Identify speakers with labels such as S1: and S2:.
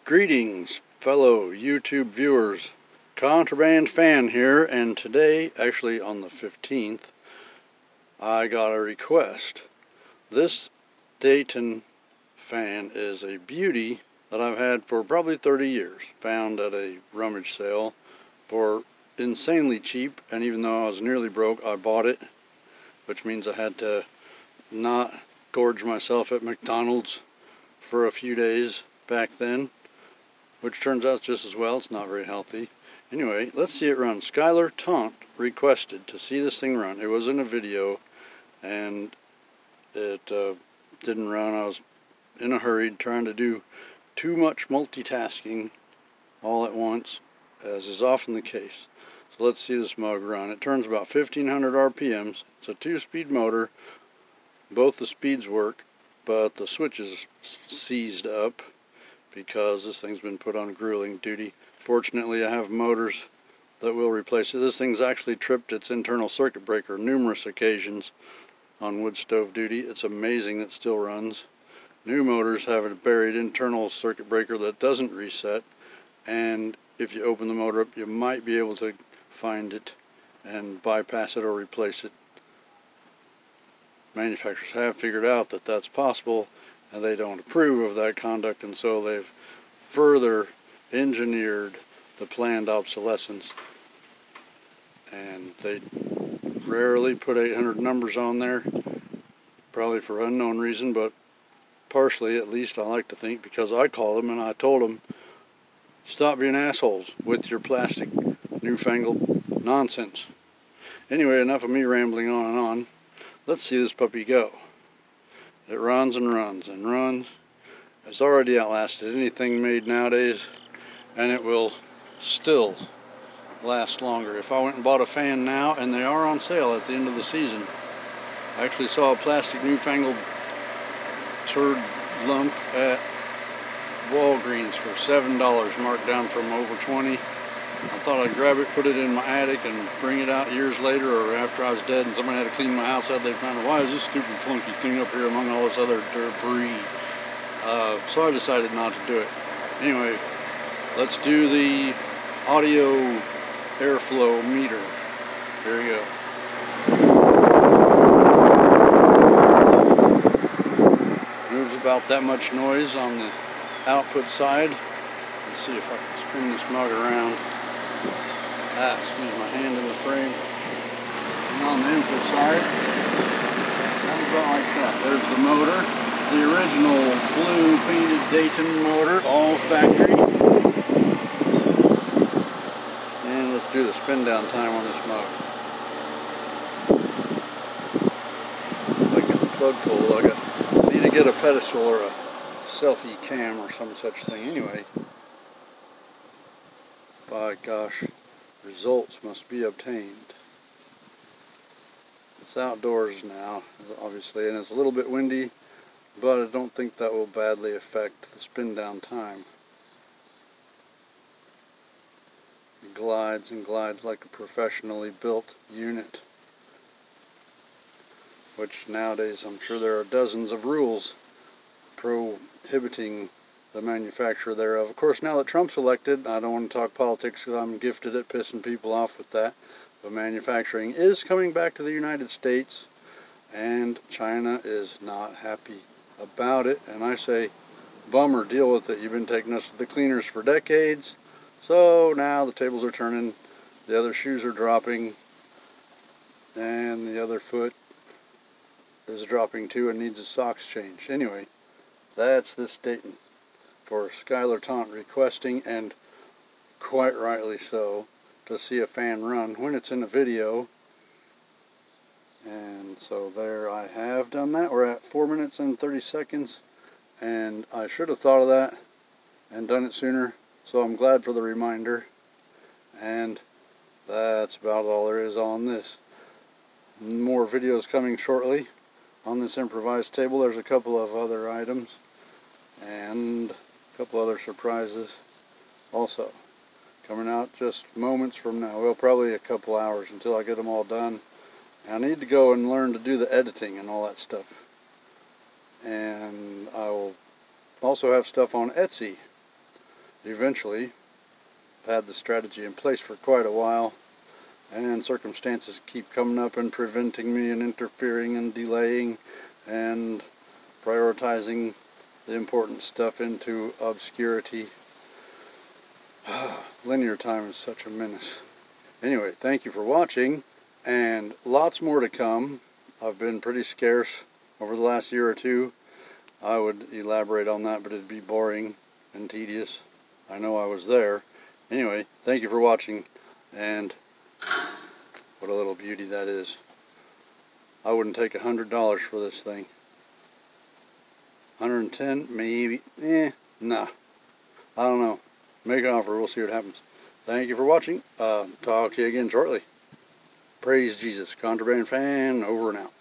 S1: Greetings, fellow YouTube viewers. Contraband Fan here, and today, actually on the 15th, I got a request. This Dayton fan is a beauty that I've had for probably 30 years. Found at a rummage sale for insanely cheap, and even though I was nearly broke, I bought it, which means I had to not gorge myself at McDonald's for a few days back then, which turns out just as well. It's not very healthy. Anyway, let's see it run. Mr Taunt requested to see this thing run. It was in a video, and it didn't run. I was in a hurry trying to do too much multitasking all at once, as is often the case. So let's see this mug run. It turns about 1500 RPMs. It's a 2-speed motor. Both the speeds work, but the switch is seized up because this thing's been put on grueling duty. Fortunately, I have motors that will replace it. This thing's actually tripped its internal circuit breaker numerous occasions on wood stove duty. It's amazing that it still runs. New motors have a buried internal circuit breaker that doesn't reset, and if you open the motor up, you might be able to find it and bypass it or replace it. Manufacturers have figured out that that's possible, and they don't approve of that conduct, and so they've further engineered the planned obsolescence. And they rarely put 800 numbers on there, probably for unknown reason, but partially, at least, I like to think, because I called them and I told them, stop being assholes with your plastic newfangled nonsense. Anyway, enough of me rambling on and on. Let's see this puppy go. It runs and runs and runs. It's already outlasted anything made nowadays, and it will still last longer. If I went and bought a fan now, and they are on sale at the end of the season, I actually saw a plastic newfangled turd lump at Walgreens for $7, marked down from over 20. I thought I'd grab it, put it in my attic, and bring it out years later, or after I was dead and somebody had to clean my house out. They found, why is this stupid clunky thing up here among all this other debris? So I decided not to do it. Anyway, let's do the audio airflow meter. Here we go. Moves about that much noise on the output side. Let's see if I can spin this mug around. Excuse my hand in the frame. And on the input side, comes about like that. There's the motor, the original blue painted Dayton motor, all factory. And let's do the spin down time on this mug. I get the plug tool. I need to get a pedestal or a selfie cam or some such thing. Anyway, by gosh, results must be obtained. It's outdoors now, obviously, and it's a little bit windy, but I don't think that will badly affect the spin down time. It glides and glides like a professionally built unit, which nowadays I'm sure there are dozens of rules prohibiting the manufacture thereof. Of course, now that Trump's elected, I don't want to talk politics because I'm gifted at pissing people off with that, but manufacturing is coming back to the United States, and China is not happy about it. And I say, bummer, deal with it. You've been taking us to the cleaners for decades, so now the tables are turning, the other shoes are dropping, and the other foot is dropping too and needs his socks changed. Anyway, that's this Dayton. For Mr Taunt requesting, and quite rightly so, to see a fan run when it's in a video. And so there, I have done that. We're at 4 minutes and 30 seconds, and I should have thought of that and done it sooner, so I'm glad for the reminder. And that's about all there is on this. More videos coming shortly on this improvised table. There's a couple of other items and a couple other surprises also coming out just moments from now. Well, probably a couple hours until I get them all done. And I need to go and learn to do the editing and all that stuff. And I will also have stuff on Etsy eventually. I've had the strategy in place for quite a while, and circumstances keep coming up and preventing me and interfering and delaying and prioritizing the important stuff into obscurity. Linear time is such a menace. Anyway, thank you for watching, and lots more to come. I've been pretty scarce over the last year or two. I would elaborate on that, but it'd be boring and tedious. I know I was there. Anyway, thank you for watching, and what a little beauty that is. I wouldn't take $100 for this thing. 110, maybe. Nah. I don't know. Make an offer. We'll see what happens. Thank you for watching. Talk to you again shortly. Praise Jesus. Contraband fan, over and out.